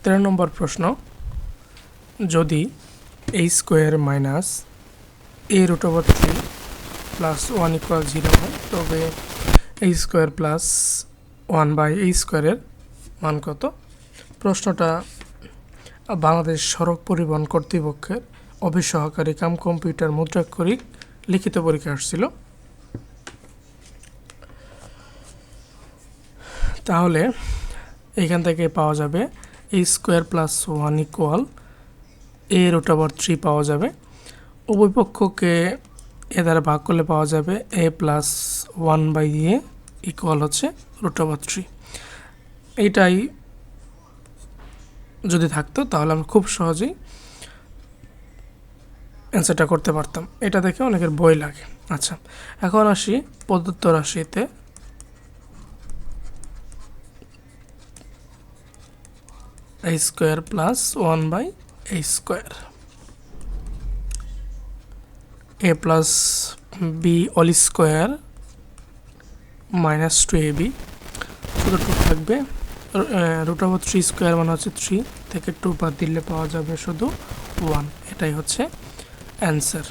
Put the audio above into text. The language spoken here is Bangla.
13 নম্বর প্রশ্ন, যদি a square minus a root over 3 plus 1 equal 0 হয় তবে a square plus 1 by a স্কোয়ারের মান কত? প্রশ্নটা বাংলাদেশ সড়ক পরিবহন কর্তৃপক্ষের অফিস সহকারী কাম কম্পিউটার মুদ্রাক্ষরিক লিখিত পরীক্ষা আসছিল। তাহলে এইখান থেকে পাওয়া যাবে a square plus 1 equal a root over 3 পাওয়া যাবে। উভয় পক্ষকে এ দ্বারা ভাগ করলে পাওয়া যাবে a plus 1 by a equal হচ্ছে রুট ওভার 3। এইটাই যদি থাকতো তাহলে আমরা খুব সহজেই অ্যান্সারটা করতে পারতাম। এটা দেখে অনেকের বই লাগে। আচ্ছা, এখন আসি প্রদত্ত রাশিতে a square plus 1 by a square, a plus b all square minus 2ab, শুধু 2 থাকবে। রুট ওভার 3 স্কোয়ার মানে হচ্ছে 3 থেকে 2 বাদ দিলে পাওয়া যাবে শুধু 1। এটাই হচ্ছে অ্যান্সার।